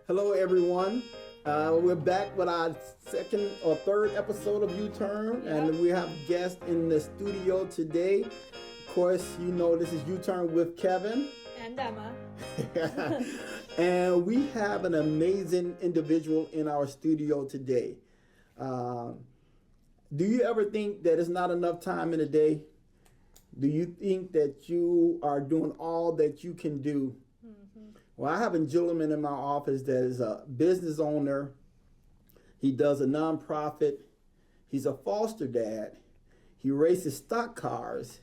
Hello, everyone. We're back with our second or third episode of U-Turn, and we have guests in the studio today. Of course, you know this is U-Turn with Kevin. And Emma. And we have an amazing individual in our studio today. Do you ever think that it's not enough time in a day? Do you think that you are doing all that you can do? Well, I have a gentleman in my office that is a business owner. He does a nonprofit. He's a foster dad. He races stock cars.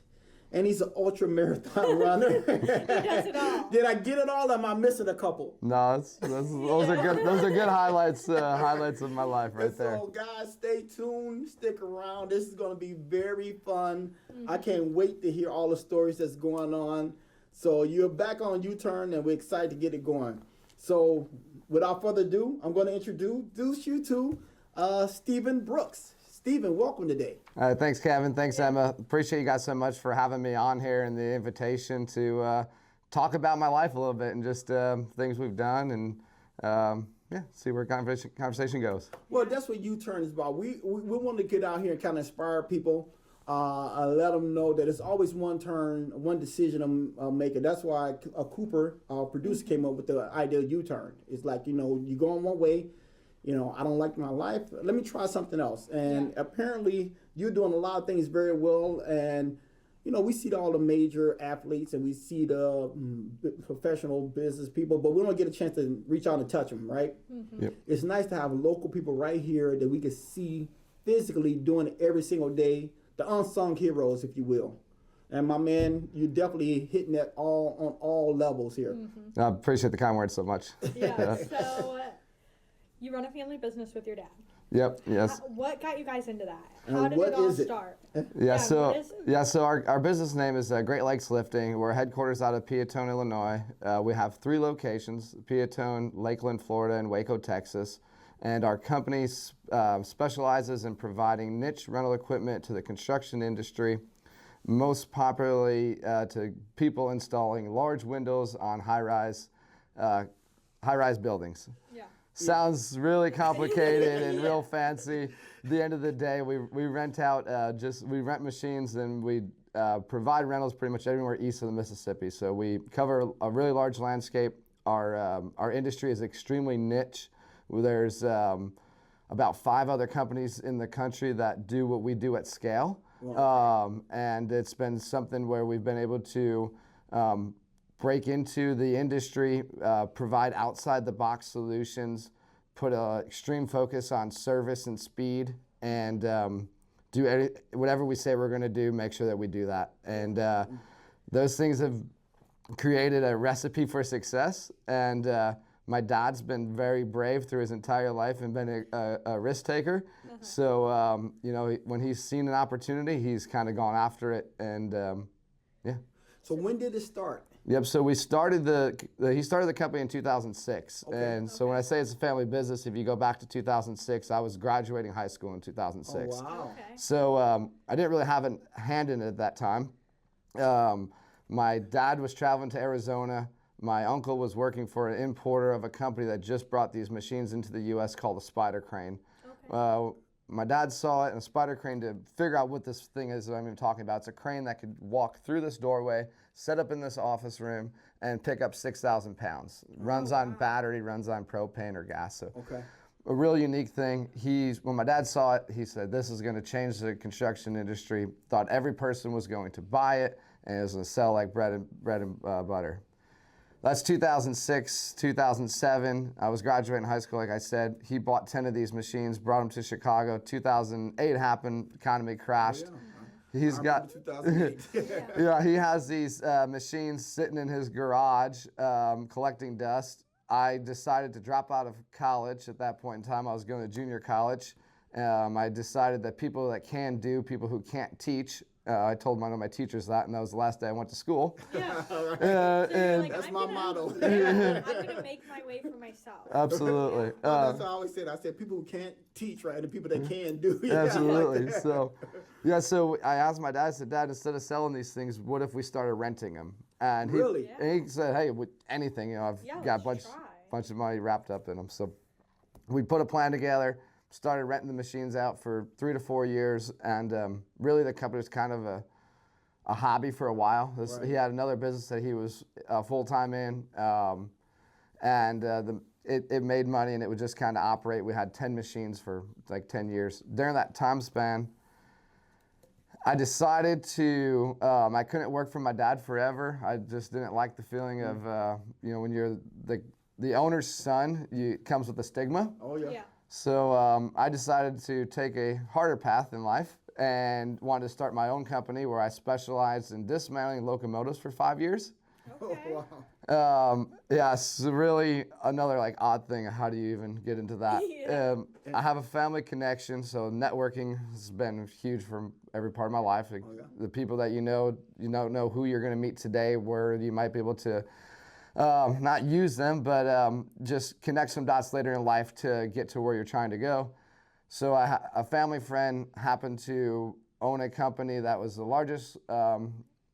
And he's an ultra marathon runner. He does it all. Did I get it all? Or am I missing a couple? No, those are good. Those are good highlights. Highlights of my life, right there. So, guys, stay tuned. Stick around. This is going to be very fun. I can't wait to hear all the stories that's going on. So you're back on U-Turn, and we're excited to get it going. So without further ado, I'm going to introduce you to Stephen Brooks. Stephen, welcome today. Thanks, Kevin. Thanks, Emma. Appreciate you guys so much for having me on here and the invitation to talk about my life a little bit and just things we've done and see where conversation goes. Well, that's what U-Turn is about. We want to get out here and kind of inspire people. Let them know that it's always one turn, one decision I'm making. That's why Cooper, our producer, came up with the idea of U-turn. It's like, you going one way, I don't like my life. Let me try something else. And apparently you're doing a lot of things very well. And, we see all the major athletes and we see the professional business people, but we don't get a chance to reach out and touch them, right? Mm-hmm. Yep. It's nice to have local people right here that we can see physically doing it every single day. The unsung heroes, if you will. And my man, you're definitely hitting that on all levels here. Mm-hmm. I appreciate the kind words so much. Yeah, so you run a family business with your dad. Yep, yes. What got you guys into that? And How did what it all is it? start? So our business name is Great Lakes Lifting. We're headquarters out of Peatone, Illinois. We have 3 locations, Peatone, Lakeland, Florida, and Waco, Texas. And our company specializes in providing niche rental equipment to the construction industry, most popularly to people installing large windows on high-rise buildings. Yeah. Sounds really complicated and real fancy. At the end of the day, we rent out we rent machines and we provide rentals pretty much everywhere east of the Mississippi. So we cover a really large landscape. Our industry is extremely niche. There's about 5 other companies in the country that do what we do at scale. Wow. And it's been something where we've been able to break into the industry, provide outside-the-box solutions, put an extreme focus on service and speed, and do whatever we say we're going to do, make sure that we do that. And those things have created a recipe for success. And my dad's been very brave through his entire life and been a risk taker. Uh-huh. So, when he's seen an opportunity, he's kind of gone after it. And, So when did it start? Yep. So he started the company in 2006. Okay. And so when I say it's a family business, if you go back to 2006, I was graduating high school in 2006. Oh, wow. Okay. So I didn't really have a hand in it at that time. My dad was traveling to Arizona. My uncle was working for an importer of a company that just brought these machines into the U.S. called a spider crane. Okay. My dad saw it in a spider crane to figure out what this thing is that I'm even talking about. It's a crane that could walk through this doorway, set up in this office room, and pick up 6,000 pounds. Runs on battery, runs on propane or gas. So a real unique thing. When my dad saw it, he said, this is going to change the construction industry. Thought every person was going to buy it, and it was going to sell like bread and butter. That's 2006, 2007. I was graduating high school, like I said. He bought 10 of these machines, brought them to Chicago. 2008 happened, economy crashed. He's got 2008. He has these machines sitting in his garage collecting dust. I decided to drop out of college at that point in time. I was going to junior college. I decided that people that can do, people who can't teach, I told one of my teachers that, and that was the last day I went to school. Yeah. So and like, that's my motto. I'm going to make my way for myself. Absolutely. That's what I always said. I said people who can't teach, right, and people that can do. Absolutely. Like so I asked my dad, I said, Dad, instead of selling these things, what if we started renting them? And really? He said, hey, with anything, I've got a bunch. Try. bunch of money wrapped up in them. So we put a plan together, started renting the machines out for 3 to 4 years, and really the company was kind of a hobby for a while. Right. He had another business that he was full-time in, and it made money, and it would just kind of operate. We had 10 machines for like 10 years. During that time span, I decided to, I couldn't work for my dad forever. I just didn't like the feeling of, when you're the owner's son, it comes with a stigma. Oh, yeah. Yeah. So I decided to take a harder path in life and wanted to start my own company where I specialized in dismantling locomotives for 5 years. Okay. Oh, wow. Yeah, it's really another like odd thing. How do you even get into that? Yeah. I have a family connection, so networking has been huge for every part of my life. Like, Oh, yeah. the people that you don't know who you're going to meet today, where you might be able to not use them, but just connect some dots later in life to get to where you're trying to go. So a family friend happened to own a company that was the largest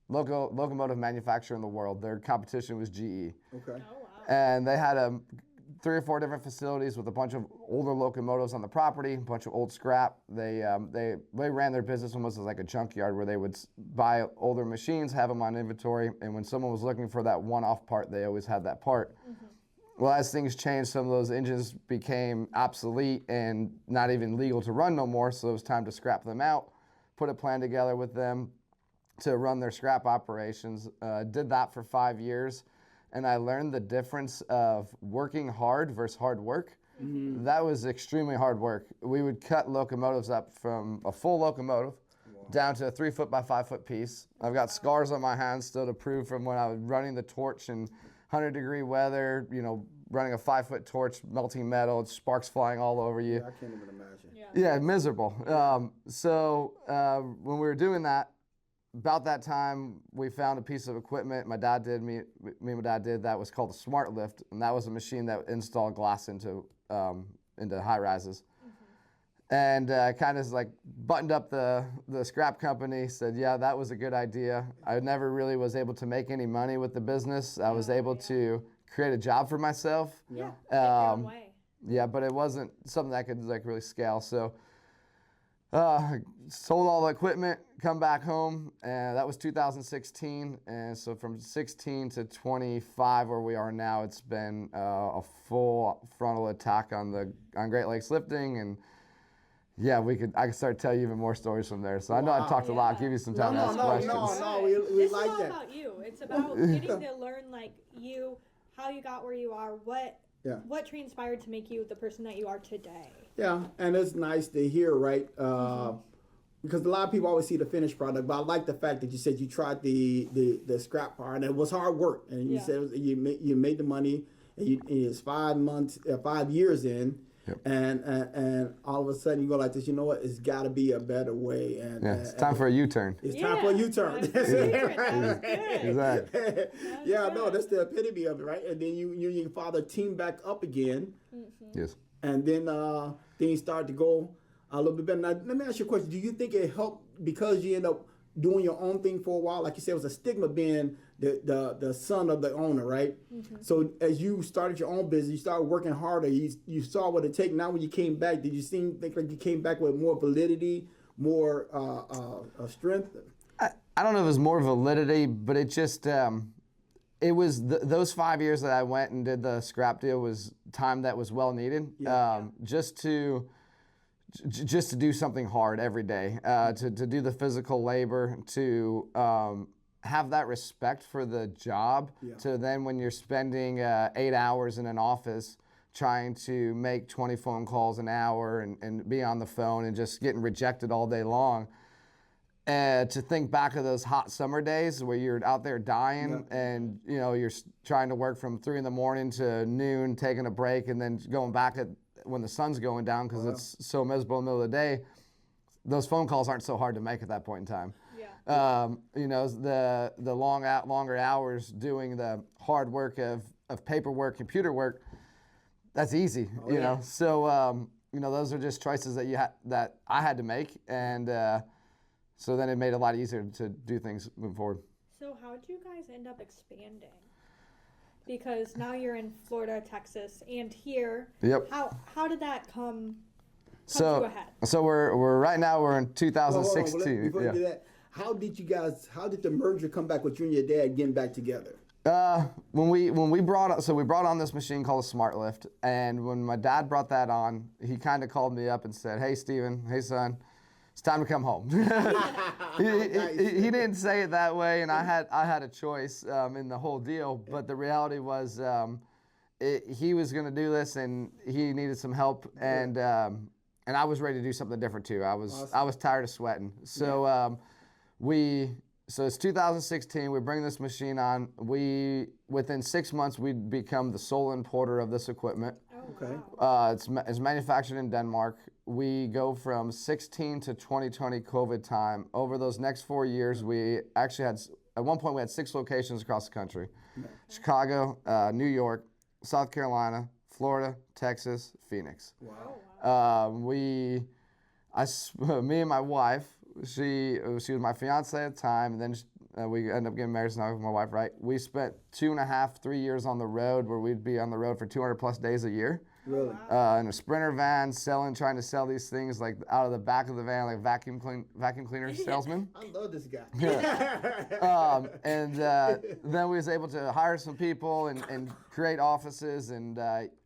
locomotive manufacturer in the world. Their competition was GE. Okay. Oh, wow. And they had 3 or 4 different facilities with a bunch of older locomotives on the property, a bunch of old scrap. They ran their business almost as like a junkyard where they would buy older machines, have them on inventory, and when someone was looking for that one-off part, they always had that part. Mm-hmm. Well, as things changed, some of those engines became obsolete and not even legal to run no more, so it was time to scrap them out, put a plan together with them to run their scrap operations. Did that for 5 years, and I learned the difference of working hard versus hard work. Mm-hmm. That was extremely hard work. We would cut locomotives up from a full locomotive down to a 3 foot by 5 foot piece. I've got scars on my hands still to prove from when I was running the torch in 100-degree weather, running a 5 foot torch, melting metal, sparks flying all over you. I can't even imagine. Yeah. Yeah, miserable. So when we were doing that, about that time, we found a piece of equipment. Me and my dad did that was called a smart lift, and that was a machine that installed glass into high rises. And kind of like buttoned up the scrap company, said, yeah, that was a good idea. I never really was able to make any money with the business. I was able to create a job for myself. Yeah. Make your own way. Yeah, but it wasn't something that I could like really scale. So sold all the equipment, come back home, and that was 2016. And so from 16 to 25, where we are now, it's been a full frontal attack on Great Lakes lifting. And yeah, I could start to tell you even more stories from there. So I know I talked a lot. I'll give you some time to ask questions. No, we This like is all that. about you. It's about getting to learn like how you got where you are, what transpired to make you the person that you are today. Yeah, and it's nice to hear, right? Because a lot of people always see the finished product, but I like the fact that you said you tried the scrap part, and it was hard work, and you said you made the money, and it's 5 years in. Yep. And all of a sudden you go like this, you know what? It's got to be a better way. And it's time for a U-turn. It's time for a U-turn. Time for a U-turn. That was good. Exactly. Yeah, no, that's the epitome of it, right? And then you and your father team back up again, Yes. and then things start to go a little bit better. Now, let me ask you a question. Do you think it helped because you end up doing your own thing for a while? Like you said, it was a stigma being the son of the owner, right? So as you started your own business, you started working harder. You saw what it take. Now when you came back, did you think like you came back with more validity, more strength? I don't know if it was more validity, but it just it was those 5 years that I went and did the scrap deal was time that was well needed. Just to do something hard every day, to do the physical labor, to have that respect for the job, to then when you're spending 8 hours in an office trying to make 20 phone calls an hour and be on the phone and just getting rejected all day long, to think back of those hot summer days where you're out there dying and you're trying to work from 3 a.m. to noon, taking a break, and then going back when the sun's going down because it's so miserable in the middle of the day. Those phone calls aren't so hard to make at that point in time. The longer hours doing the hard work of paperwork, computer work, that's easy. So those are just choices that I had to make, and so then it made it a lot easier to do things moving forward. So how did you guys end up expanding? because now you're in Florida, Texas, and here. Yep. How did that come to So a head? so we're right now we're in 2016. Hold on, before you Yeah. do that, how did the merger come back with you and your dad getting back together? When we brought on this machine called a Smart Lift, and when my dad brought that on, he kind of called me up and said, "Hey Steven, hey son, it's time to come home." he didn't say it that way, and I had a choice in the whole deal. But the reality was, he was going to do this, and he needed some help, and I was ready to do something different too. I was tired of sweating, so So it's 2016. We bring this machine on. Within 6 months, we'd become the sole importer of this equipment. Okay. It's manufactured in Denmark. We go from 16 to 2020 COVID time. Over those next 4 years, we actually had, at one point, we had 6 locations across the country: Chicago, New York, South Carolina, Florida, Texas, Phoenix. Wow. Me and my wife. She was my fiance at the time, and then we ended up getting married. So now with my wife, right? We spent 2.5, 3 years on the road, where we'd be on the road for 200 plus days a year. Really? In a Sprinter van, trying to sell these things like out of the back of the van, like vacuum cleaner salesman. I love this guy. Then we was able to hire some people and create offices, and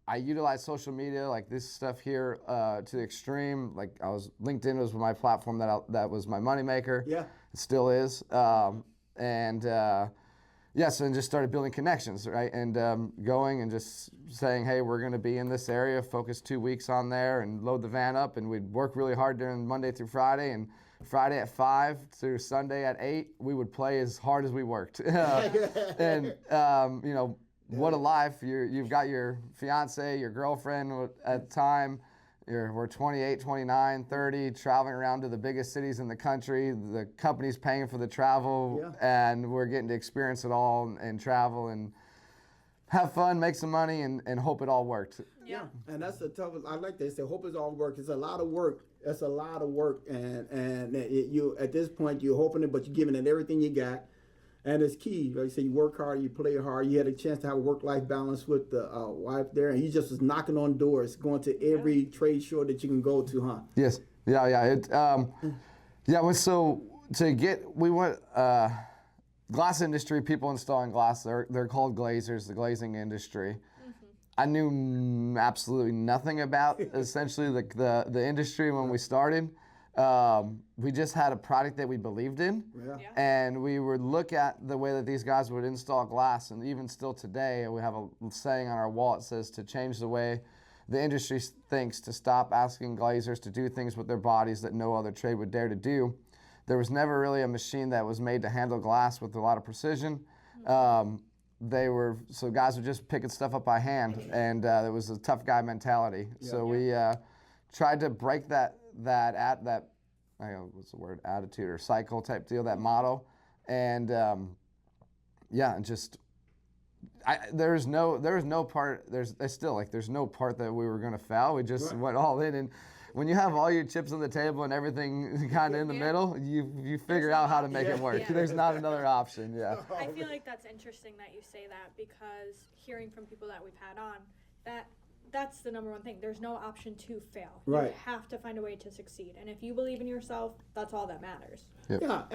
I utilized social media, like this stuff here, to the extreme. Like LinkedIn was my platform that was my moneymaker. Yeah. It still is. So and just started building connections, right? And going and just saying, hey, we're going to be in this area, focus 2 weeks on there, and load the van up. And we'd work really hard during Monday through Friday, and Friday at 5 through Sunday at 8, we would play as hard as we worked. What a life. You've got your fiance, your girlfriend at the time. We're 28, 29, 30, traveling around to the biggest cities in the country. The company's paying for the travel, and we're getting to experience it all and travel and have fun, make some money, and hope it all worked. Yeah, and that's the toughest. I like that. Say, hope it's all work. It's a lot of work. It's a lot of work, and you at this point you're hoping it, but you're giving it everything you got. And it's key. Like you say, you work hard, you play hard. You had a chance to have a work-life balance with the wife there, and you just was knocking on doors, going to every trade show that you can go to, huh? Yes. Yeah. We went glass industry. People installing glass. They're called glazers. The glazing industry. I knew absolutely nothing about essentially the industry when we started. We just had a product that we believed in, and we would look at the way that these guys would install glass, and even still today, we have a saying on our wall. It says, to change the way the industry thinks, to stop asking glazers to do things with their bodies that no other trade would dare to do. There was never really a machine that was made to handle glass with a lot of precision. So guys were just picking stuff up by hand, and it was a tough guy mentality. So we tried to break that I don't know, what's the word, attitude or cycle type deal, that model, and there's no part that we were gonna fail. We just went all in, and when you have all your chips on the table and everything kind of in the middle, you figure out how to make it work. There's not another option. Yeah. I feel like that's interesting that you say that, because hearing from people that we've had on, that's the number one thing. There's no option to fail. Right. You have to find a way to succeed. And if you believe in yourself, that's all that matters. Yep. Yeah,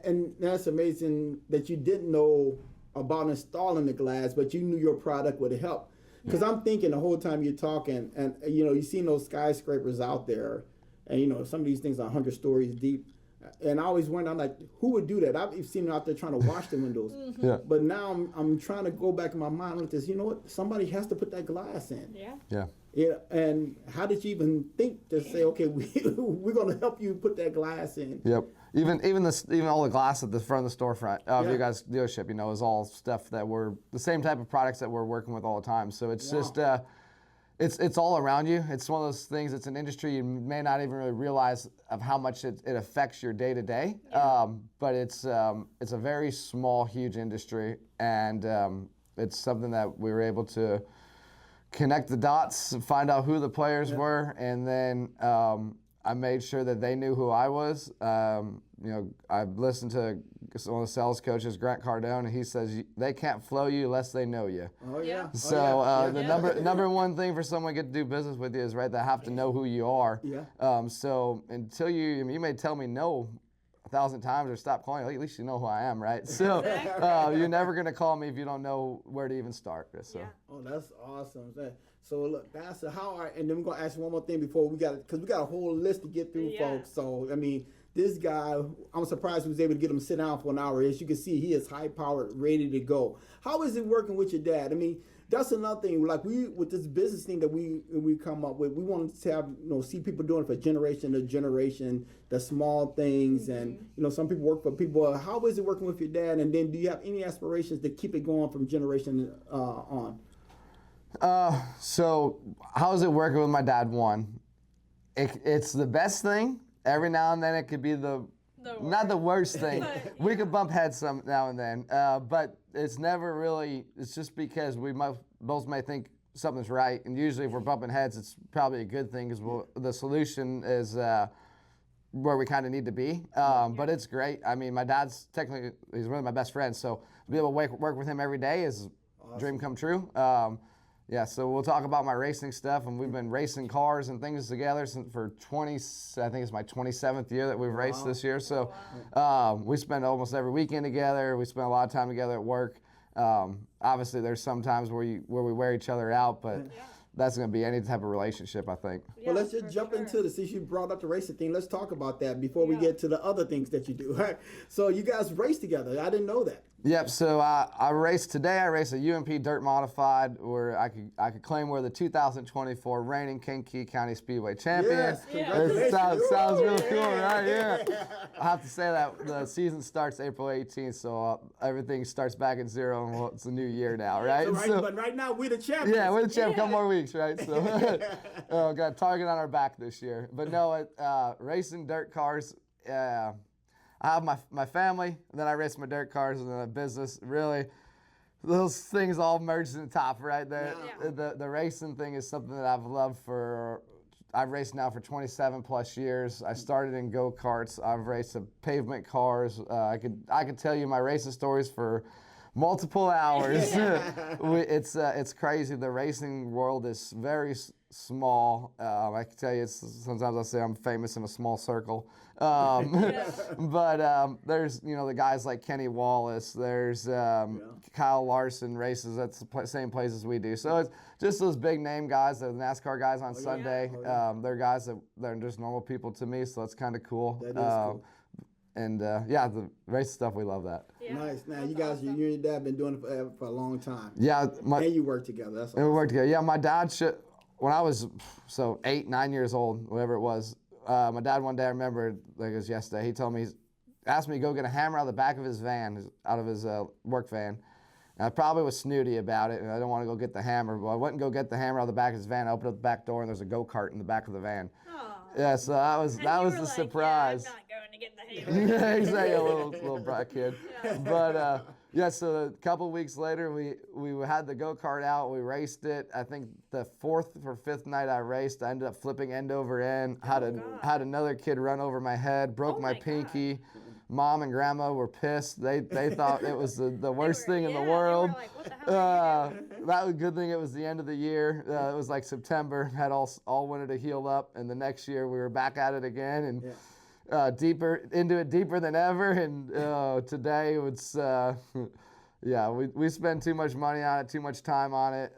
and that's amazing that you didn't know about installing the glass, but you knew your product would help. Because I'm thinking the whole time you're talking, and you've seen those skyscrapers out there, and some of these things are 100 stories deep. And I always wonder, I'm like, who would do that? I've seen them out there trying to wash the windows. Yeah. But now I'm trying to go back in my mind with this. You know what? Somebody has to put that glass in. Yeah. Yeah. And how did you even think to say, okay, we're going to help you put that glass in? Yep. Even all the glass at the front of the storefront of your guys' dealership, is all stuff that we're the same type of products that we're working with all the time. So it's just it's all around you. It's one of those things. It's an industry you may not even really realize of how much it affects your day to day. But it's a very small, huge industry, and it's something that we were able to connect the dots, find out who the players were, and then I made sure that they knew who I was. I've listened to one of the sales coaches, Grant Cardone, and he says they can't flow you unless they know you. Oh yeah. So the number one thing for someone to get to do business with you is they have to know who you are. Yeah. So until you may tell me no 1,000 times or stop calling, at least you know who I am, right? So you're never gonna call me if you don't know where to even start. So. Yeah. Oh, that's awesome. So look, that's and then we're gonna ask you one more thing before because we got a whole list to get through, folks. So I mean, this guy, I'm surprised we was able to get him to sit down for an hour. As you can see, he is high powered, ready to go. How is it working with your dad? I mean, that's another thing. Like with this business thing that we come up with, we want to have see people doing it for generation to generation, the small things, and some people work for people. How is it working with your dad? And then do you have any aspirations to keep it going from generation on? So how is it working with my dad? One, it's the best thing. Every now and then it could be not the worst thing. We could bump heads some now and then, but it's never really. It's just because we both may think something's right, and usually if we're bumping heads, it's probably a good thing because the solution is where we kind of need to be. But it's great. I mean, my dad's he's one of my best friends, so to be able to work with him every day is a dream come true. Yeah, so we'll talk about my racing stuff, and we've been racing cars and things together for I think it's my 27th year that we've raced this year. So we spend almost every weekend together. We spend a lot of time together at work. Obviously, there's some times where we wear each other out, but that's going to be any type of relationship, I think. Well, let's just jump into this. Since you brought up the racing thing, let's talk about that before we get to the other things that you do. So you guys race together. I didn't know that. Yep. So I raced today. I raced a UMP Dirt Modified, where I could claim we're the 2024 reigning Kankakee County Speedway champion. Yes, congratulations. Sounds real cool, right? Yeah. I have to say that the season starts April 18th, so everything starts back at zero, and it's a new year now, right? But right now we're the champions. Yeah, we're the champions. Couple more weeks, right? So got a target on our back this year. But no, racing dirt cars. I have my family, and then I race my dirt cars, and then a business. Really, those things all merged in the top, right? The racing thing is something that I've loved I've raced now for 27 plus years. I started in go-karts. I've raced pavement cars. I could tell you my racing stories for multiple hours. It's crazy. The racing world is very small. I can tell you, sometimes I say I'm famous in a small circle. But there's the guys like Kenny Wallace. There's Kyle Larson races at the same places we do. So it's just those big name guys, the NASCAR guys on Sunday. They're guys that they're just normal people to me. So it's kind of cool. That is cool. And the race stuff, we love that. Yeah. Nice. Now you guys, you and your dad have been doing it for a long time. Yeah. And you work together. That's awesome. We work together. Yeah, my dad when I was 8, 9 years old, whatever it was. My dad one day, I remember, like it was yesterday, he told me, asked me to go get a hammer out of the back of his van, out of his work van. And I probably was snooty about it, and I didn't want to go get the hammer. Well, I went and go get the hammer out of the back of his van. I opened up the back door, and there's a go-kart in the back of the van. Aww. Yeah, so that was the surprise. Yeah, I'm not going to get the hammer. Yeah, exactly, a little brat kid. Yeah. But so a couple weeks later, we had the go-kart out. We raced it. I think the 4th or 5th night I raced, I ended up flipping end over end. Had another kid run over my head, broke my pinky. God. Mom and Grandma were pissed. They thought it was the worst thing in the world. They were like, what the hell that was a good thing. It was the end of the year. It was like September. Had all winter to heal up, and the next year we were back at it again and deeper than ever. And today it's we spend too much money on it, too much time on it.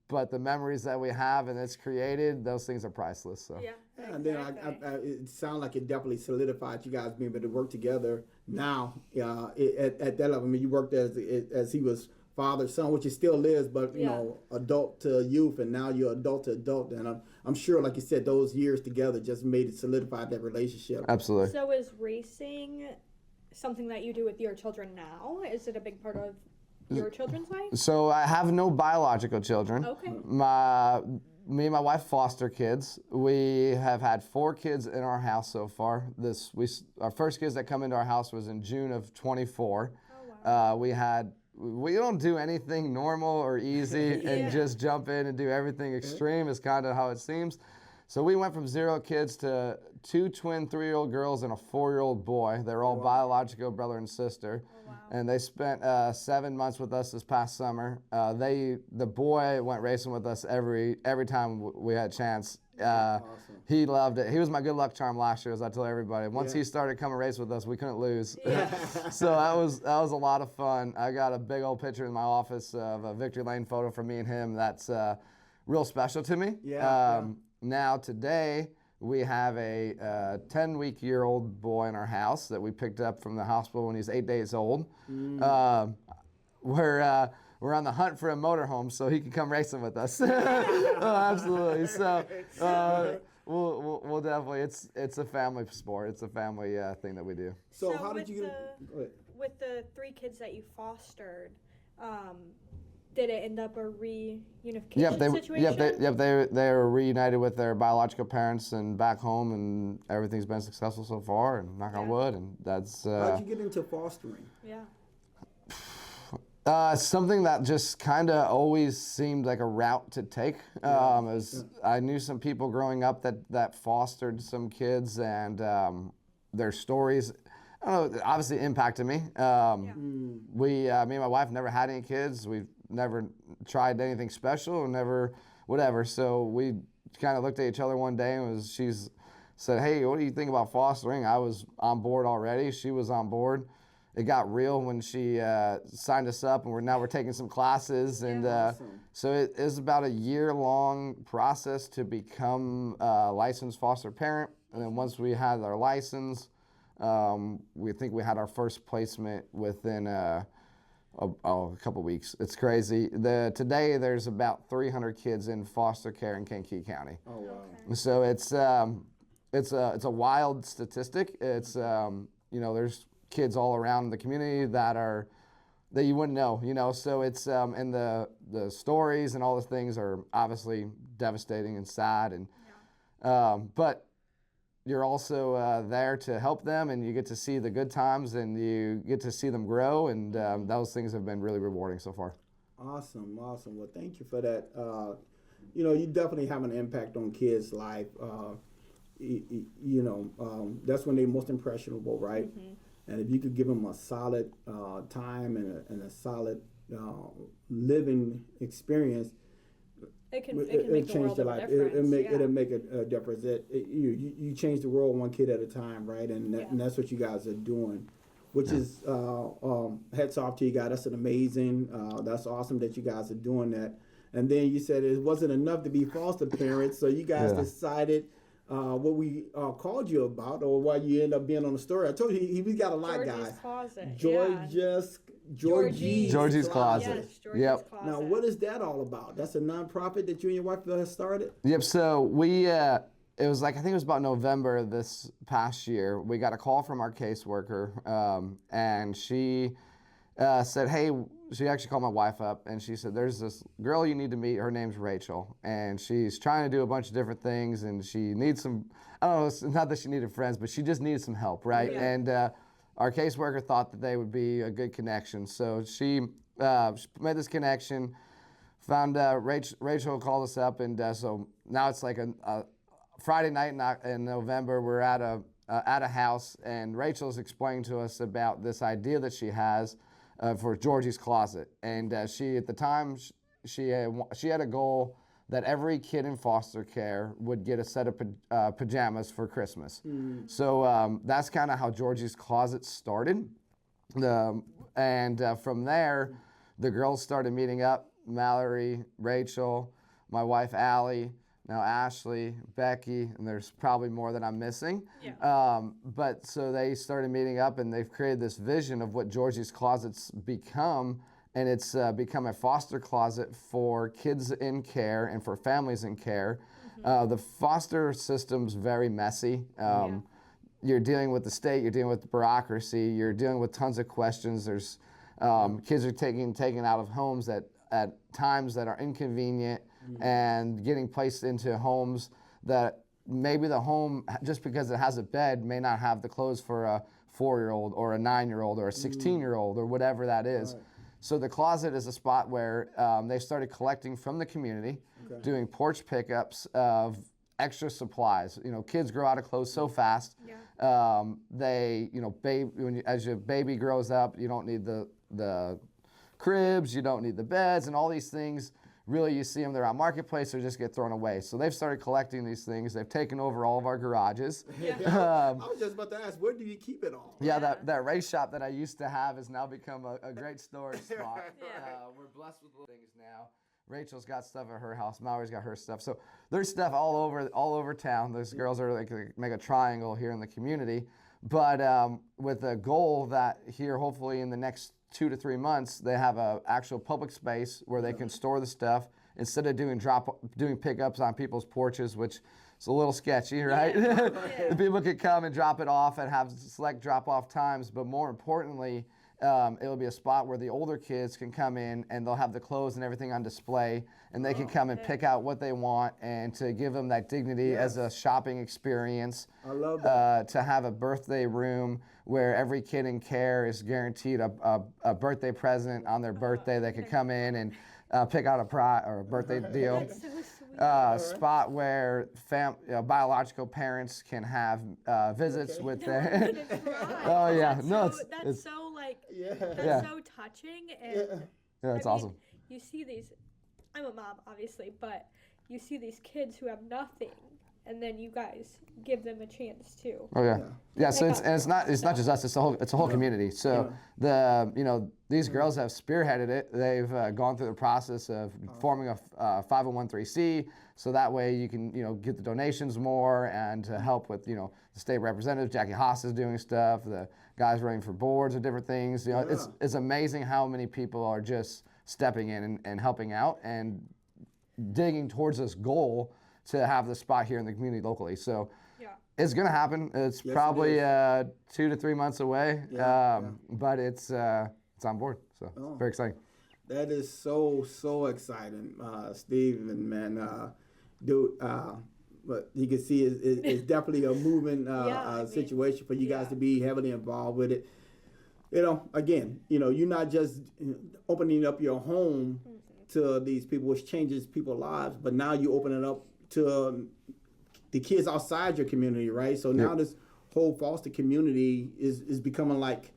But the memories that we have and it's created, those things are priceless. So. Yeah. And then it sounds like it definitely solidified you guys being able to work together now at that level. I mean, you worked as he was father, son, which he still is, but you know, adult to youth, and now you're adult to adult. And I'm sure, like you said, those years together just made it solidify that relationship. Absolutely. So is racing something that you do with your children now? Is it a big part of your children's life? So I have no biological children. Okay. Me and my wife foster kids. We have had 4 kids in our house so far. Our first kids that come into our house was in June of 24. Oh, wow. We don't do anything normal or easy and just jump in and do everything extreme is kind of how it seems. So we went from 0 kids to 2 twin 3-year-old girls and a 4-year-old boy. They're all biological brother and sister. Oh, wow. And they spent 7 months with us this past summer. The boy went racing with us every time we had a chance. Awesome. He loved it. He was my good luck charm last year, as I tell everybody. Once he started coming race with us, we couldn't lose. Yeah. So that was a lot of fun. I got a big old picture in my office of a victory lane photo for me and him. That's real special to me. Now today we have a 10-week-year-old boy in our house that we picked up from the hospital when he's 8 days old. We're on the hunt for a motorhome so he can come racing with us. Absolutely. So we'll definitely. It's a family sport. It's a family thing that we do. So how did you get? With the 3 kids that you fostered, did it end up a reunification situation? They were reunited with their biological parents and back home, and everything's been successful so far. And knock on wood, and that's. How'd you get into fostering? Yeah. Something that just kind of always seemed like a route to take. I knew some people growing up that fostered some kids, and their stories, I don't know, obviously impacted me. Me and my wife never had any kids. We've never tried anything special, never whatever. So we kind of looked at each other one day, and she's said, "Hey, what do you think about fostering?" I was on board already. She was on board. It got real when she signed us up, and we're taking some classes, and so it is about a year-long process to become a licensed foster parent. And then once we had our license, we think we had our first placement within a couple weeks. It's crazy. Today there's about 300 kids in foster care in Kankakee County. Oh wow! Okay. So it's a wild statistic. It's there's kids all around the community that you wouldn't know, so it's and the stories and all the things are obviously devastating and sad, and but you're also there to help them, and you get to see the good times, and you get to see them grow, and those things have been really rewarding so far. Awesome. Well, thank you for that. You definitely have an impact on kids' life. That's when they're most impressionable, right? Mm-hmm. And if you could give them a solid time and a solid living experience, it can make change their life. It'll make a difference. You change the world one kid at a time, right? And that's what you guys are doing, which is hats off to you guys. That's that's awesome that you guys are doing that. And then you said it wasn't enough to be foster parents, so you guys decided. What we called you about, or why you end up being on the story. I told you we got a lot, Georgie's guys. Closet. Georgie's Closet. Yes, Georgie's Closet. Now, what is that all about? That's a nonprofit that you and your wife started? Yep. So we, it was I think it was about November this past year. We got a call from our caseworker, and she said, "Hey." She actually called my wife up, and she said, "There's this girl you need to meet. Her name's Rachel, and she's trying to do a bunch of different things, and she needs some, I don't know, it's not that she needed friends, but she just needed some help, right?" Yeah. And our caseworker thought that they would be a good connection. So she made this connection, found Rachel called us up, and so now it's like a Friday night in November. We're at a house, and Rachel's explaining to us about this idea that she has for Georgie's Closet, and she at the time she had a goal that every kid in foster care would get a set of pajamas for Christmas. So that's kind of how Georgie's Closet started, and from there the girls started meeting up. Mallory, Rachel, my wife Allie, now Ashley, Becky, and there's probably more that I'm missing. Yeah. But so they started meeting up, and they've created this vision of what Georgie's Closet's become, and it's become a foster closet for kids in care and for families in care. Mm-hmm. The foster system's very messy. You're dealing with the state, you're dealing with the bureaucracy, you're dealing with tons of questions. There's kids are taken out of homes at times that are inconvenient. Mm-hmm. And getting placed into homes that maybe the home, just because it has a bed, may not have the clothes for a 4-year-old or a 9-year-old or a 16-year-old or whatever that is. Right. So the closet is a spot where they started collecting from the community, doing porch pickups of extra supplies. You know, kids grow out of clothes so fast. Yeah. They, you know, as your baby grows up, you don't need the cribs, you don't need the beds, and all these things. Really, you see them, they're on Marketplace or just get thrown away. So they've started collecting these things. They've taken over all of our garages. Yeah. I was just about to ask, where do you keep it all? Yeah, that race shop that I used to have has now become a great storage spot. We're blessed with little things now. Rachel's got stuff at her house. Mallory's got her stuff. So there's stuff all over town. Those girls are like make a triangle here in the community. But with a goal that here, hopefully in the next 2 to 3 months, they have a actual public space where they can store the stuff instead of doing pickups on people's porches, which is a little sketchy, right? The people can come and drop it off and have select drop-off times, but more importantly, it'll be a spot where the older kids can come in and they'll have the clothes and everything on display, and they can come and pick out what they want, and to give them that dignity as a shopping experience. I love that. To have a birthday room where every kid in care is guaranteed a birthday present on their birthday. They could come in and pick out a birthday deal. That's so sweet. Spot where biological parents can have visits with their. Oh yeah, that's so like that's so touching, and it's awesome. You see these. I'm a mom, obviously, but you see these kids who have nothing, and then you guys give them a chance too. Oh yeah. So it's not just us. It's a whole community. So these girls have spearheaded it. They've gone through the process of forming a 501(c), so that way you can get the donations more and to help with the state representative Jackie Haas is doing stuff. The guys running for boards of different things. It's amazing how many people are just stepping in and helping out and digging towards this goal to have the spot here in the community locally. So it's going to happen. It's probably 2 to 3 months away, but it's on board. So it's very exciting. That is so exciting, Steven, man. But you can see it's definitely a moving situation for you guys to be heavily involved with it. Again, you're not just opening up your home to these people, which changes people's lives, but now you open it up to the kids outside your community, right? So now this whole foster community is becoming like,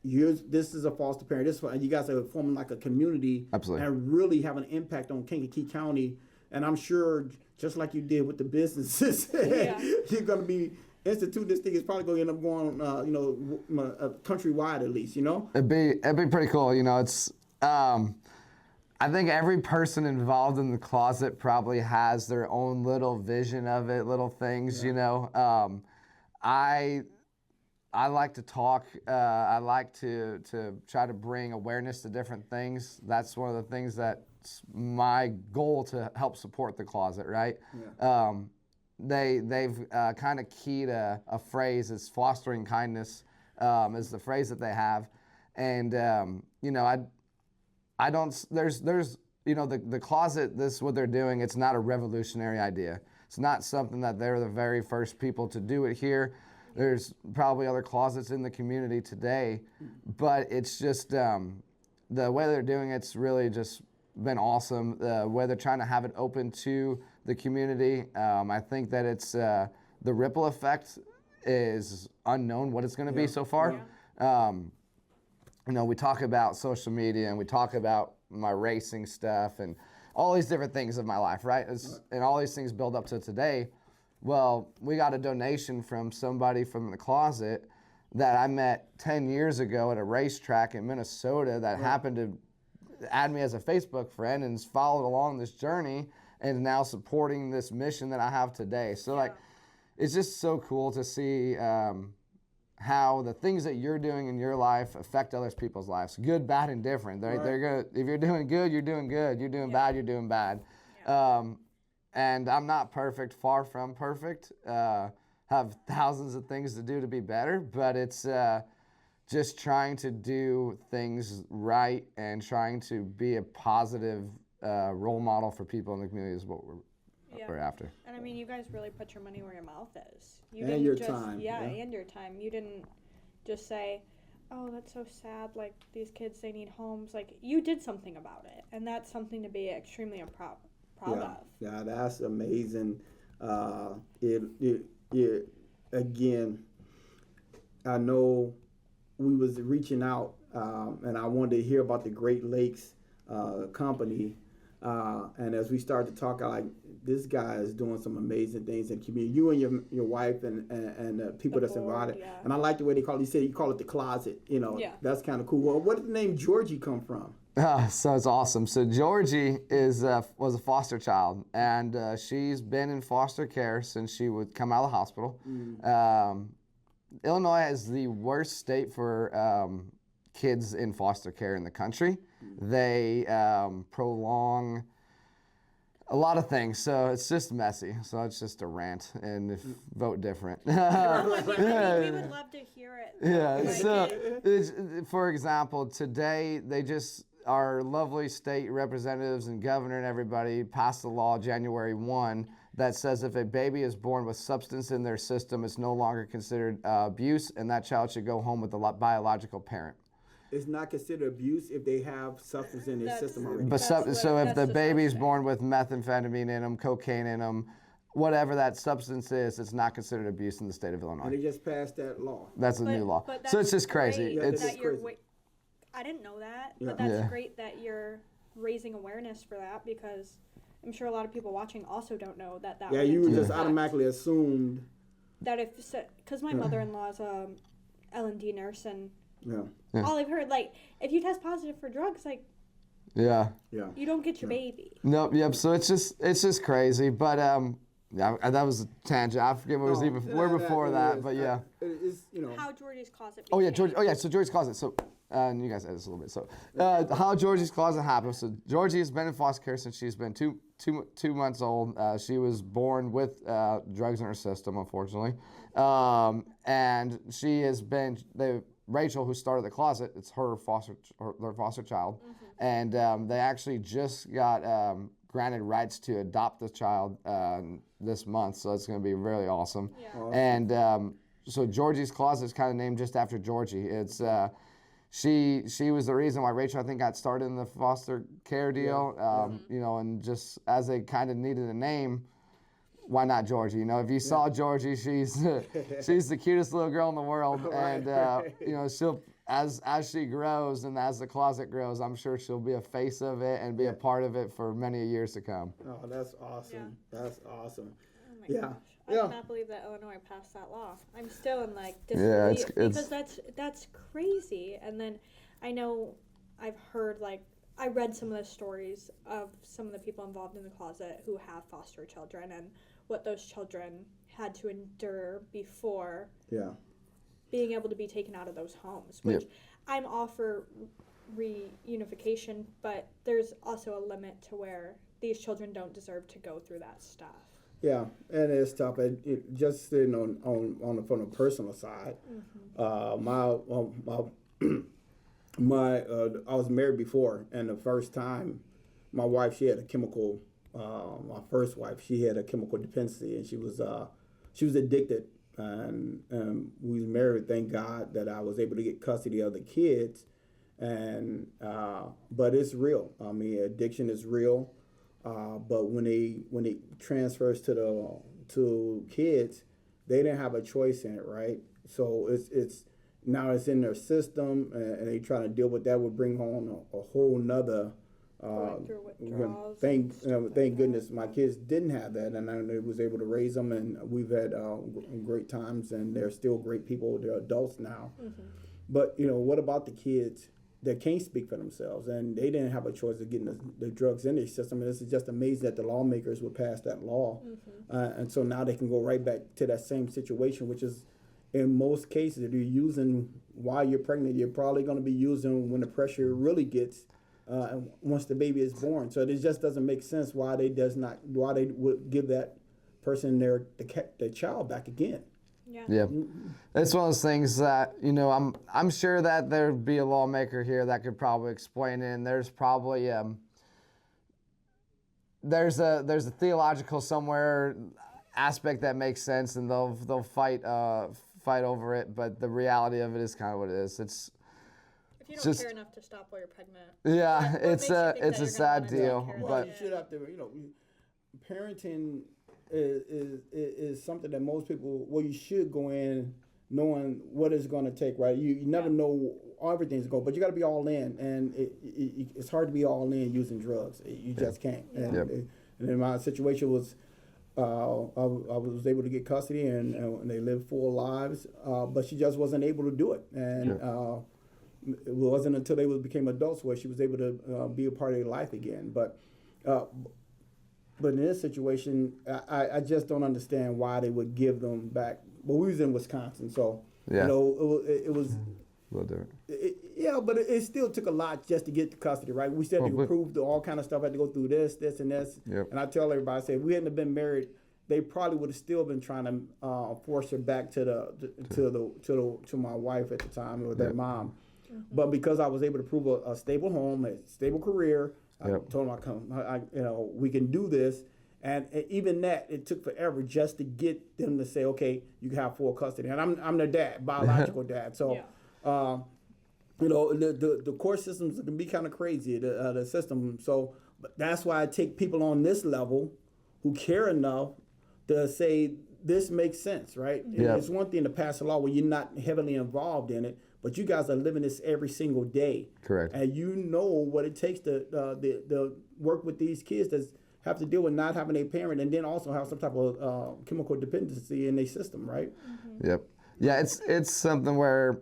this is a foster parent, and you guys are forming like a community. Absolutely. And really have an impact on Kankakee County. And I'm sure, just like you did with the businesses, you're going to be institute this thing is probably going to end up going, countrywide at least, It'd be pretty cool. It's, I think every person involved in the closet probably has their own little vision of it, little things, I like to talk. I like to try to bring awareness to different things. That's one of the things that's my goal to help support the closet, right? Yeah. They've kind of keyed a phrase is fostering kindness is the phrase that they have, and I don't. There's the closet. This what they're doing. It's not a revolutionary idea. It's not something that they're the very first people to do it here. There's probably other closets in the community today, but it's just the way they're doing it's really just been awesome. The way they're trying to have it open to the community. I think that it's the ripple effect is unknown what it's going to be so far. We talk about social media and we talk about my racing stuff and all these different things of my life, right? And all these things build up to today. Well, we got a donation from somebody from the closet that I met 10 years ago at a racetrack in Minnesota that happened to add me as a Facebook friend and has followed along this journey and is now supporting this mission that I have today. So it's just so cool to see how the things that you're doing in your life affect other people's lives, good, bad, and different. They're gonna, if you're doing good, you're doing good. You're doing bad, you're doing bad. And I'm not perfect, far from perfect. Have thousands of things to do to be better, but it's just trying to do things right and trying to be a positive role model for people in the community is what we're after. And I mean, you guys really put your money where your mouth is. You and your time. And your time. You didn't just say, oh, that's so sad, like these kids, they need homes. Like, you did something about it, and that's something to be extremely proud of. Yeah, that's amazing. It again, I know we was reaching out, and I wanted to hear about the Great Lakes company. And as we started to talk, I like this guy is doing some amazing things in the community. You and your wife and people The that's board, involved. yeah. And I like the way they call it. He said you call it the closet. Yeah. That's kind of cool. Well, where did the name Georgie come from? So it's awesome. So Georgie was a foster child, and she's been in foster care since she would come out of the hospital. Illinois is the worst state for kids in foster care in the country. They prolong a lot of things, so it's just messy. So it's just a rant, and vote different. We would love to hear it. Yeah. Like, So, for example, today our lovely state representatives and governor and everybody passed a law January 1 that says if a baby is born with substance in their system, it's no longer considered abuse, and that child should go home with the biological parent. It's not considered abuse if they have substance in their system already. But so if the baby's disgusting. born with methamphetamine in them, cocaine in them, whatever that substance is, it's not considered abuse in the state of And Illinois. they just passed that law. That's a new law. But So it's that's just crazy. great Yeah, It's that that you're crazy. I didn't know that, Yeah. but that's Yeah. great that you're raising awareness for that, because I'm sure a lot of people watching also don't know that Yeah, went you into just effect. automatically assumed. That if, because my mother-in-law is a L&D nurse, and Yeah, all I've heard, like, if you test positive for drugs, like, Yeah. yeah. you don't get your baby. Nope. Yep. So it's just crazy. But yeah, that was a tangent. I forget what was even Yeah, where before that. is. But yeah. It's How Georgie's closet Oh yeah, became. George. Oh yeah, so Georgie's closet. So, and you guys edit this a little bit. So, how Georgie's closet happened. So Georgie has been in foster care since she's been two months old. She was born with drugs in her system, unfortunately, and she has been Rachel, who started the closet. It's their foster child, and they actually just got granted rights to adopt the child this month. So it's going to be really awesome. Yeah. And so Georgie's closet is kind of named just after Georgie. It's she was the reason why Rachel, I think, got started in the foster care deal. You know, and just as they kind of needed a name, why not Georgie? You know, if you saw Georgie, she's the cutest little girl in the world, and you know, she'll as she grows and as the closet grows, I'm sure she'll be a face of it and be a part of it for many years to come. Oh, that's awesome. That's awesome. Oh my Yeah. gosh. I Yeah. cannot believe that Illinois passed that law. I'm still in like Yeah, disbelief it's- because that's crazy. And then I know I've heard, like, I read some of the stories of some of the people involved in the closet who have foster children and what those children had to endure before Yeah. being able to be taken out of those homes, which I'm all for reunification, but there's also a limit to where these children don't deserve to go through that stuff. Yeah, and it's tough. It just sitting on from a personal side. My I was married before, and the first time, my wife, she had a chemical. My first wife, she had a chemical dependency, and she was addicted. And we was married. Thank God that I was able to get custody of the kids. And but it's real. I mean, addiction is real. But when it transfers to kids, they didn't have a choice in it, right? So it's now it's in their system, and they trying to deal with that would bring on a whole nother. Going through withdrawals Thank and stuff like thank that. goodness my kids didn't have that, and I was able to raise them, and we've had great times, and they're still great people. They're adults now. But what about the kids that can't speak for themselves, and they didn't have a choice of getting the drugs in their system? And this is just amazing that the lawmakers would pass that law, and so now they can go right back to that same situation, which is, in most cases, if you're using while you're pregnant, you're probably going to be using when the pressure really gets once the baby is born. So it just doesn't make sense why they would give that person the child back again. Yeah, it's one of those things that I'm sure that there'd be a lawmaker here that could probably explain it. And there's probably there's a theological somewhere aspect that makes sense, and they'll fight over it. But the reality of it is kind of what it is. It's If you don't just- care enough to stop while you're pregnant. yeah, what it's makes you a think that it's a you're gonna sad wanna take deal, care of Well, but you should have to, parenting is something that most people, well, you should go in knowing what it's going to take, right? You never know everything's going, but you got to be all in, and it's hard to be all in using drugs. You just can't. And in my situation was, I was able to get custody, and they lived full lives, but she just wasn't able to do it, and it wasn't until they became adults where she was able to be a part of their life again. But in this situation, I just don't understand why they would give them back. But we was in Wisconsin, so you know it was a little different. But it still took a lot just to get to custody, right? We said to prove all kind of stuff, had to go through this, and this. Yep. And I tell everybody, I say, if we hadn't have been married, they probably would have still been trying to force her back to my wife at the time, or their mom. Mm-hmm. But because I was able to prove a stable home, a stable career, I told them, we can do this. And even that, it took forever just to get them to say, okay, you can have full custody. And I'm their dad, biological dad. So, the court systems can be kind of crazy, the system. So, but that's why I take people on this level who care enough to say this makes sense, right? Yeah. It's one thing to pass a law where you're not heavily involved in it, but you guys are living this every single day. Correct. And you know what it takes to work with these kids that have to deal with not having a parent, and then also have some type of chemical dependency in their system, right? Mm-hmm. Yep. Yeah, it's something where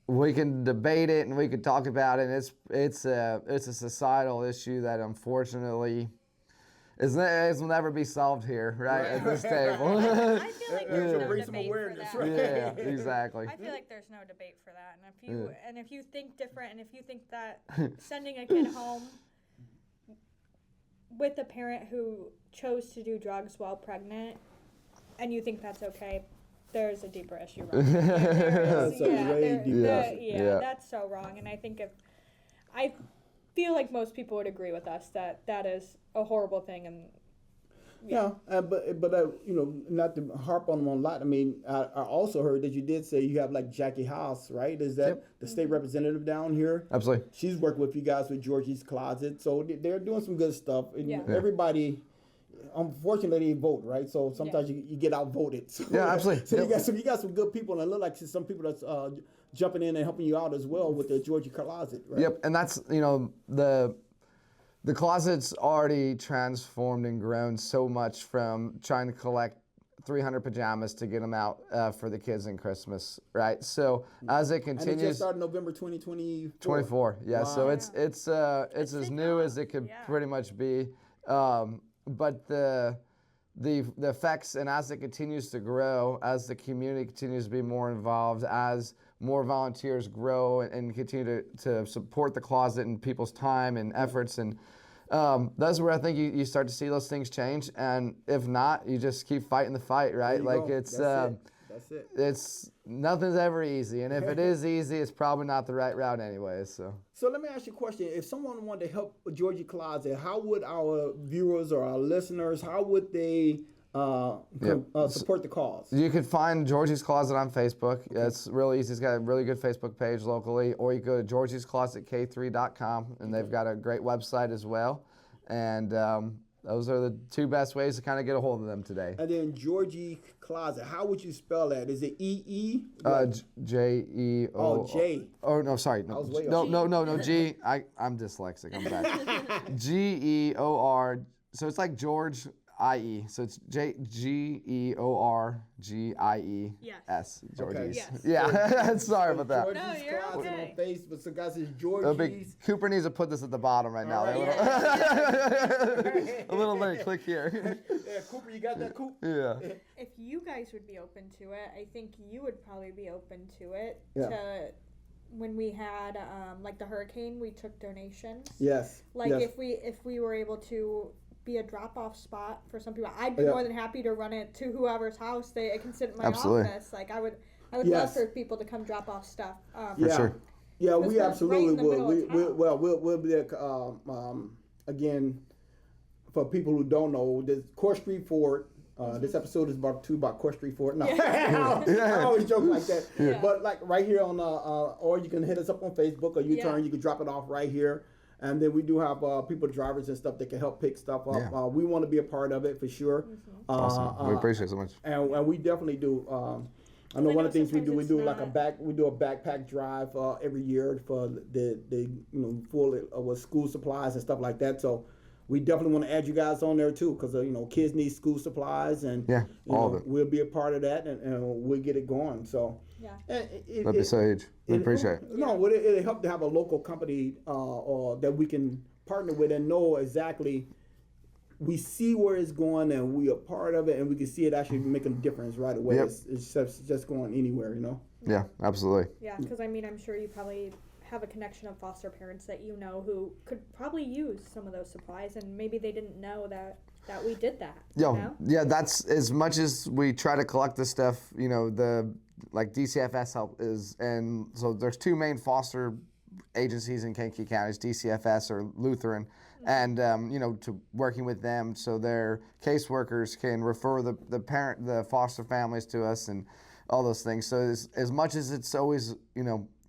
we can debate it and we can talk about it. And it's a societal issue that unfortunately will never be solved here, right, at this table. I feel like there's no bring some debate awareness, for that. right? Yeah, exactly. I feel like there's no debate for that, and if you think different, and if you think that sending a kid home with a parent who chose to do drugs while pregnant, and you think that's okay, there's a deeper issue wrong. That's so wrong. And I feel like most people would agree with us that that is a horrible thing. And but not to harp on them a lot. I mean, I also heard that you did say you have like Jackie House, right? Is that the state representative down here? Absolutely. She's working with you guys with Georgie's Closet, so they're doing some good stuff. And everybody, unfortunately, they vote, right? So sometimes you get outvoted. So, absolutely. So you got some good people, and it look like some people that's jumping in and helping you out as well with the Georgie Closet, right? Yep, and that's the closet's already transformed and grown so much from trying to collect 300 pajamas to get them out for the kids in Christmas, right? So as it continues, and it just started November 2024. 24, yeah. Wow. So it's as new as it could pretty much be, but the effects, and as it continues to grow, as the community continues to be more involved, as more volunteers grow and continue to support the closet and people's time and efforts, and that's where I think you start to see those things change. And if not, you just keep fighting the fight, right? Like that's it. It's nothing's ever easy, and if it is easy, it's probably not the right route anyway. So let me ask you a question: if someone wanted to help with Georgie Closet, how would our viewers or our listeners, how would they support the cause? You can find Georgie's Closet on Facebook. Okay. It's really easy. It's got a really good Facebook page locally, or you go to georgiesclosetk3.com, and they've got a great website as well. And those are the two best ways to kind of get a hold of them today. And then Georgie Closet, how would you spell that? Is it E-E? J-E-O. Oh, J. Oh, no, sorry. No, G. I'm dyslexic. I'm bad. G-E-O-R. So it's like George I-E. So it's Georgies. Yes. Georgie's. Okay. Yes. Yeah. Sorry about that. Georgie's No, you're Closet okay. on Facebook. So guys, it's Georgie's. Cooper needs to put this at the bottom right now. Right. A little link. Click here. Yeah, Cooper, you got that, Coop? Yeah. If you guys would be open to it, I think you would probably be open to it. Yeah. When we had like the hurricane, we took donations. Yes. Like yes. if we were able to be a drop-off spot for some people, I'd be more than happy to run it to whoever's house they can sit in my office. Like I would love for people to come drop off stuff. For sure. Yeah, we absolutely would. We'll be there. Again, for people who don't know, the Court Street Fort. This episode is about Court Street Fort. No, I always joke like that. Yeah. But like right here on, or you can hit us up on Facebook or U-Turn. You can drop it off right here. And then we do have people, drivers and stuff that can help pick stuff up. Yeah. We want to be a part of it for sure. Awesome. We appreciate it so much. And we definitely do. I know I one know of the things we do. We sometimes do it's like not- we do a backpack drive every year for the full with school supplies and stuff like that. So we definitely want to add you guys on there too, because kids need school supplies, and all of it. we'll be a part of that, and we'll get it going. So Yeah. That'd be so huge. We appreciate it. No, it'll help to have a local company or that we can partner with and know exactly. We see where it's going, and we are part of it, and we can see it actually making a difference right away. Yep. It's just going anywhere, Yeah, absolutely. Yeah, because I mean, I'm sure you probably have a connection of foster parents that you know who could probably use some of those supplies, and maybe they didn't know that we did that. Yo, You know? yeah, that's as much as we try to collect this stuff, the like DCFS help is, and so there's two main foster agencies in Kankakee counties, DCFS or Lutheran, and to working with them so their caseworkers can refer the foster families to us and all those things. So as much as it's always,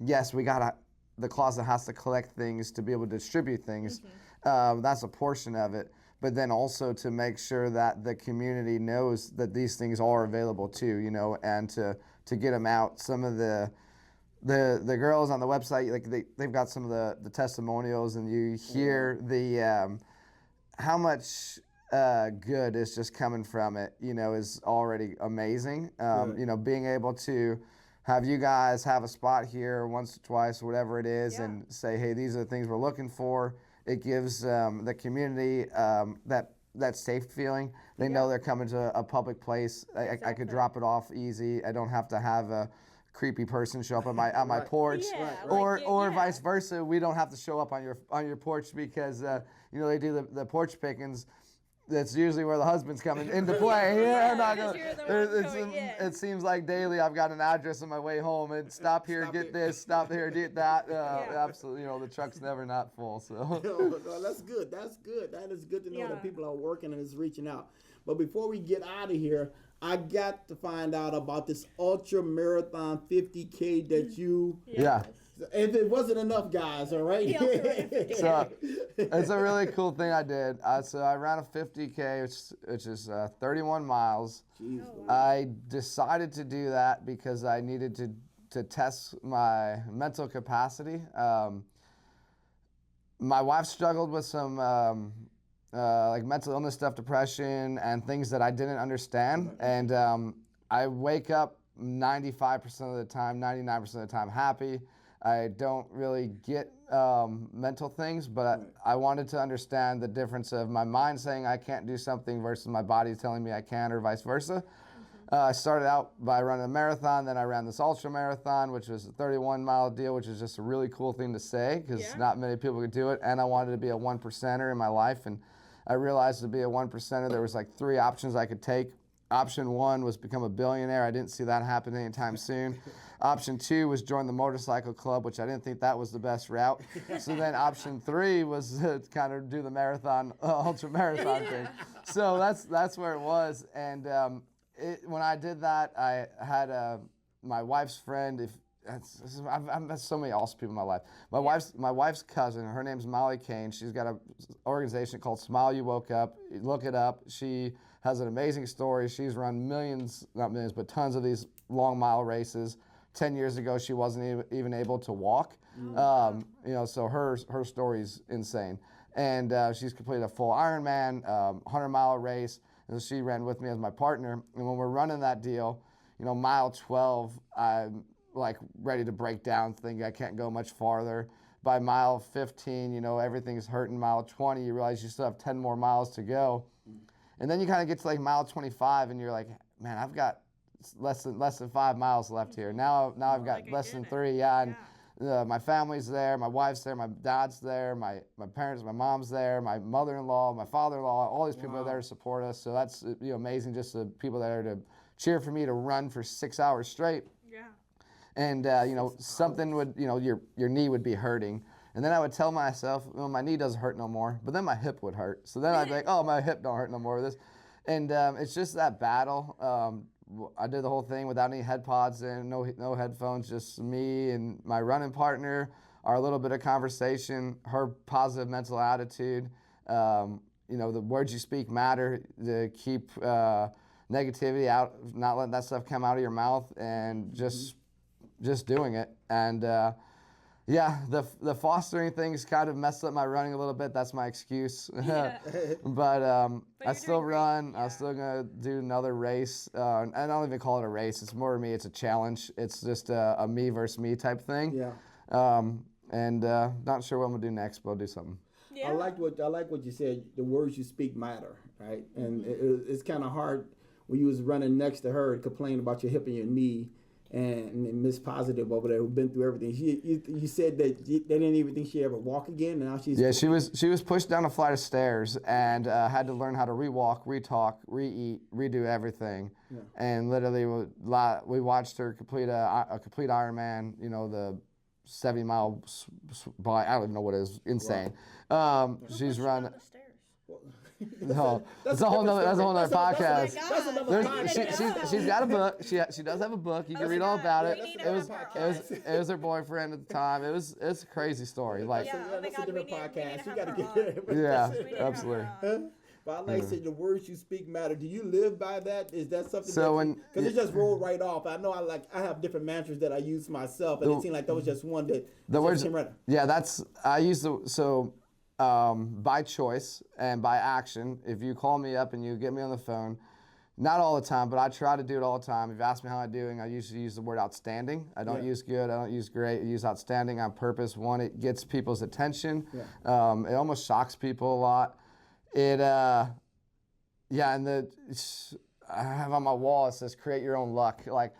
yes, the closet has to collect things to be able to distribute things. That's a portion of it. But then also to make sure that the community knows that these things are available too, and to get them out. Some of the girls on the website, like they've got some of the testimonials, and you hear the how much good is just coming from it, is already amazing. Being able to have you guys have a spot here once or twice, whatever it is, and say, hey, these are the things we're looking for. It gives the community that safe feeling. They know they're coming to a public place. I could drop it off easy. I don't have to have a creepy person show up on my porch, or vice versa. We don't have to show up on your porch because they do the porch pickings. That's usually where the husband's coming into play. It seems like daily I've got an address on my way home, and stop here, get this, stop here, get that. Absolutely, the truck's never not full. So no, that's good. That's good. That is good to know that people are working and is reaching out. But before we get out of here, I got to find out about this ultra marathon 50K that you. Yeah. If it wasn't enough, guys, all right? So it's a really cool thing I did. So I ran a 50K, which is 31 miles. Jeez. I decided to do that because I needed to test my mental capacity. My wife struggled with some like mental illness stuff, depression, and things that I didn't understand. And I wake up 95% of the time, 99% of the time happy. I don't really get mental things, but I wanted to understand the difference of my mind saying I can't do something versus my body telling me I can, or vice versa. I started out by running a marathon, then I ran this ultra marathon, which was a 31-mile deal, which is just a really cool thing to say because not many people could do it. And I wanted to be a 1%er in my life, and I realized to be a 1%er, there was like 3 options I could take. Option 1 was become a billionaire. I didn't see that happen anytime soon. Option 2 was join the motorcycle club, which I didn't think that was the best route. So then option 3 was to kind of do the marathon, ultra marathon thing. So that's where it was. And when I did that, I had my wife's friend. I've met so many awesome people in my life. My wife's cousin, her name's Molly Kane. She's got an organization called Smile You Woke Up. Look it up. She has an amazing story. She's run not millions, but tons of these long mile races. 10 years ago, she wasn't even able to walk. So her story's insane. And she's completed a full Ironman, 100-mile race. And she ran with me as my partner. And when we're running that deal, mile 12, I'm like ready to break down, thinking I can't go much farther. By mile 15, everything's hurting. Mile 20, you realize you still have 10 more miles to go. And then you kind of get to like mile 25, and you're like, man, I've got less than 5 miles left here. Now I've got less than 3. And my family's there, my wife's there, my dad's there, my parents, my mom's there, my mother-in-law, my father-in-law, all these people are there to support us. So that's amazing, just the people that are to cheer for me to run for 6 hours straight. Yeah. And something would, your knee would be hurting. And then I would tell myself, well, my knee doesn't hurt no more. But then my hip would hurt. So then I'd be like, oh, my hip don't hurt no more with this. And it's just that battle. I did the whole thing without any head pods in, no headphones, just me and my running partner our little bit of conversation, her positive mental attitude, you know, the words you speak matter, to keep negativity out, not letting that stuff come out of your mouth, and just doing it. And yeah, the fostering thing's kind of messed up my running a little bit. That's my excuse. Yeah. But I you're still doing great. run. Yeah. I'm still gonna do another race. And I don't even call it a race. It's more to me, it's a challenge. It's just a me versus me type thing. Yeah. And not sure what I'm gonna do next, but I'll do something. Yeah. I like what you said. The words you speak matter, right? And it's kind of hard when you was running next to her and complain about your hip and your knee, and Miss Positive over there who've been through everything. You said that they didn't even think she'd ever walk again, and now she's Yeah, she was pushed down a flight of stairs and had to learn how to re-walk, re-talk, re-eat, redo everything. Yeah. And literally, we watched her complete a complete Ironman. You know, the 70-mile bike. I don't even know what it is. Insane. She's run. Down the stairs. No, that's a whole nother podcast. That's another There's- podcast. She's got a book. She does have a book. You can read all about it. We need It was her it was her boyfriend at the time. It's a crazy story. Like Yeah. Oh my That's a God, different we need podcast. to You got to have get her it. yeah, We need to have her absolutely. on. But I like to say the words you speak matter. Do you live by that? Is that something? So when- because it just rolled right off. I know I have different mantras that I use myself, and it seemed like that was just one that The just words, came right. yeah, I use by choice and by action. If you call me up and you get me on the phone, not all the time, but I try to do it all the time. If you ask me how I'm doing, I usually use the word outstanding. I don't use good, I don't use great, I use outstanding on purpose. One, it gets people's attention. Yeah. It almost shocks people a lot. And I have on my wall, it says create your own luck. Like,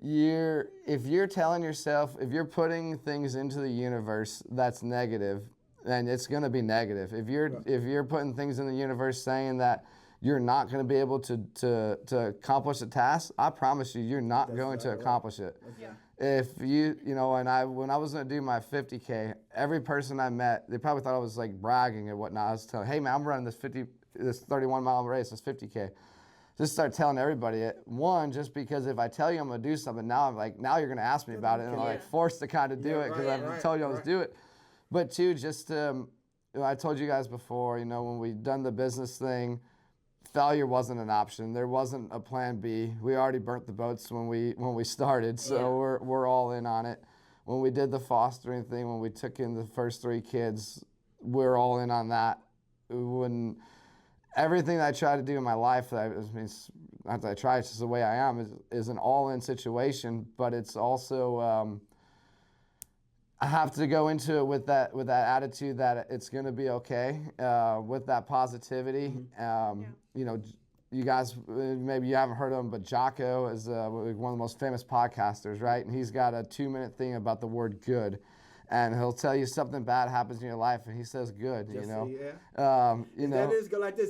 if you're telling yourself, if you're putting things into the universe that's negative, then it's going to be negative. If you're putting things in the universe saying that you're not going to be able to accomplish a task, I promise you're not going to accomplish it. Yeah. If when I was going to do my 50K, every person I met, they probably thought I was like bragging and whatnot. I was telling, hey man, I'm running this 31-mile race, this 50K. Just start telling everybody it. One, just because if I tell you I'm going to do something, now you're going to ask me about it, and I'm like forced to kind of do it because I've told you I was do it. But two, just I told you guys before, when we done the business thing, failure wasn't an option. There wasn't a plan B. We already burnt the boats when we started, so we're all in on it. When we did the fostering thing, when we took in the first 3 kids, we're all in on that. When everything that I try to do in my life, it's just the way I am, is an all-in situation, but it's also I have to go into it with that attitude that it's going to be okay, with that positivity. You guys, maybe you haven't heard of him, but Jocko is one of the most famous podcasters, right? And he's got a 2-minute thing about the word good. And he'll tell you something bad happens in your life, and he says good, That is good. Like they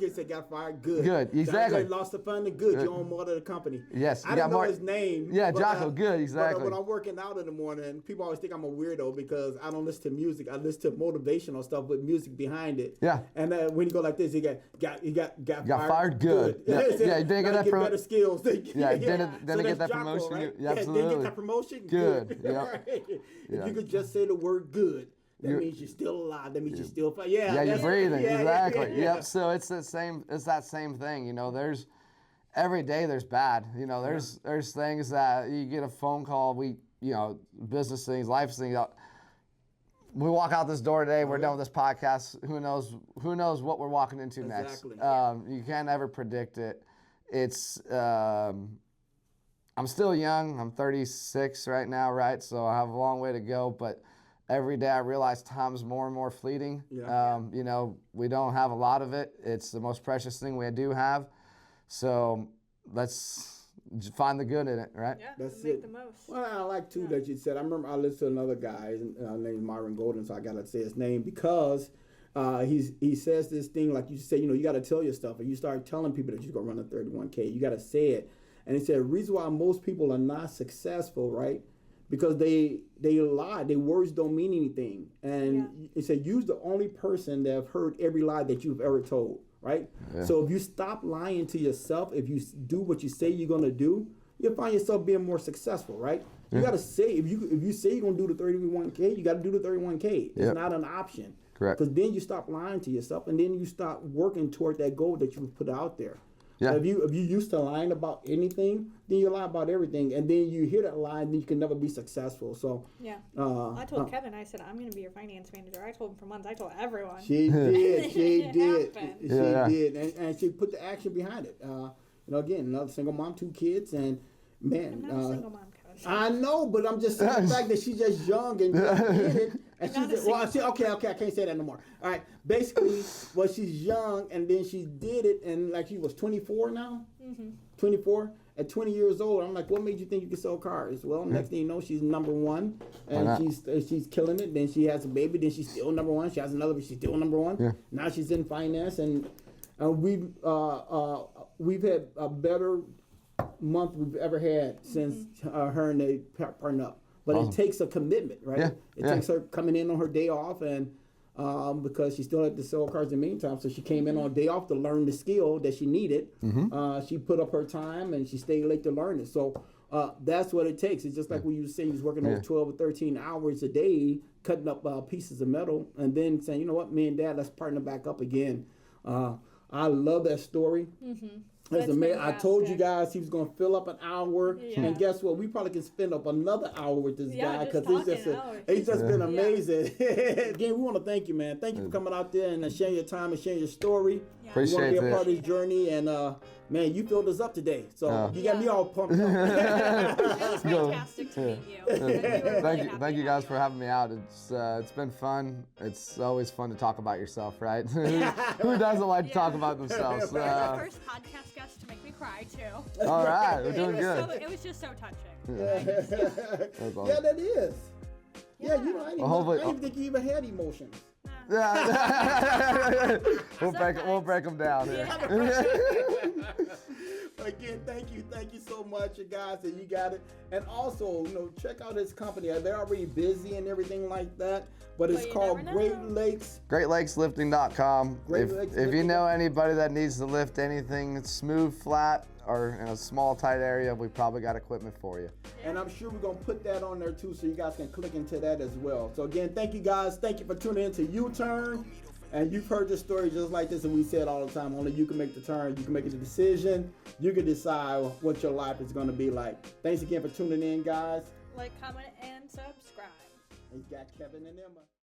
said, got fired. Good. Good, exactly. Lost the funding. Good. You own more of the company. Yes. I don't know his name. Yeah, but, Jocko. Good. Exactly. But when I'm working out in the morning, people always think I'm a weirdo because I don't listen to music. I listen to motivational stuff with music behind it. Yeah. And when you go like this, he got fired. Good. Yeah. You didn't get that from better skills. Yeah. Didn't get that Jocko, promotion. right? Yeah, absolutely. Didn't get that promotion. Good. Yeah. Right. Yeah. If you could just say the word good, that means you're still alive. That means you're still fine. Yeah, you're breathing. Exactly. Yeah. Yep. So it's that same thing. There's every day there's bad. There's things that you get a phone call. Business things, life things. We walk out this door today. We're done with this podcast. Who knows what we're walking into next? You can't ever predict it. It's I'm still young. I'm 36 right now, right? So I have a long way to go. But every day I realize time's more and more fleeting. Yeah. We don't have a lot of it. It's the most precious thing we do have. So let's find the good in it, right? Yeah, That's make it. the most. Well, I like too that you said. I remember I listened to another guy named Myron Golden, so I gotta say his name because he says this thing like you say. You gotta tell your stuff, and you start telling people that you're gonna run a 31K. You gotta say it. And he said the reason why most people are not successful, right? Because they lie. Their words don't mean anything. And he said use the only person that have heard every lie that you've ever told, right? Yeah. So if you stop lying to yourself, if you do what you say you're gonna do, you'll find yourself being more successful, right? You got to say, if you say you're going to do the 31K, you got to do the 31K. It's not an option. Correct. Because then you stop lying to yourself, and then you start working toward that goal that you put out there. Yeah. If you used to lying about anything, then you lie about everything, and then you hear that lie, and then you can never be successful. So Yeah. I told Kevin, I said, I'm going to be your finance manager. I told him for months. I told everyone. She did. She It did. happened. She Yeah. did, and she put the action behind it. Again, another single mom, 2 kids, and man. I'm not a single mom, Kevin. I know, but I'm just saying the fact that she's just young and just did it. And Not a she's okay, I can't say that no more. All right, basically, well, she's young, and then she did it, and like she was 24 now, 24. At 20 years old, I'm like, what made you think you could sell cars? Well, next thing you know, she's number 1, and she's killing it. Then she has a baby, then she's still number 1. She has another, but she's still number 1. Yeah. Now she's in finance, and we've had a better month we've ever had since her and they partnered up. But it takes a commitment, right? Yeah, It takes her coming in on her day off, and because she still had to sell cars in the meantime, so she came in on a day off to learn the skill that she needed. She put up her time, and she stayed late to learn it. So that's what it takes. It's just like when you were saying, you was working over 12 or 13 hours a day, cutting up pieces of metal, and then saying, you know what, me and Dad, let's partner back up again. I love that story. That's amazing. I told you guys he was going to fill up an hour, and guess what? We probably can spend up another hour with this guy because he's just been amazing. Again, we want to thank you, man. Thank you for coming out there and sharing your time and sharing your story. Appreciate We want to be a it. part of this journey, and man, you filled us up today. So you got me all pumped up. It was fantastic to meet you. Thank you guys for having me out. It's been fun. It's always fun to talk about yourself, right? Who doesn't like to talk about themselves? You're the first podcast guest to make me cry too. All right, we're doing good. It was just so touching. That's awesome. Yeah, that is. Yeah, you know, I hopefully- didn't even think you even had emotions. Yeah. we'll break them down here. Again, thank you so much, you guys, and you got it. And also, check out his company. They're already busy and everything like that, but it's called Great Lakes. GreatLakesLifting.com. Great Lakes If you Lifting. know anybody that needs to lift anything smooth, flat, or in a small, tight area, we probably got equipment for you. And I'm sure we're going to put that on there too, so you guys can click into that as well. So again, thank you guys. Thank you for tuning in to U-Turn. And you've heard this story just like this, and we say it all the time. Only you can make the turn. You can make the decision. You can decide what your life is going to be like. Thanks again for tuning in, guys. Like, comment, and subscribe. And you got Kevin and Emma.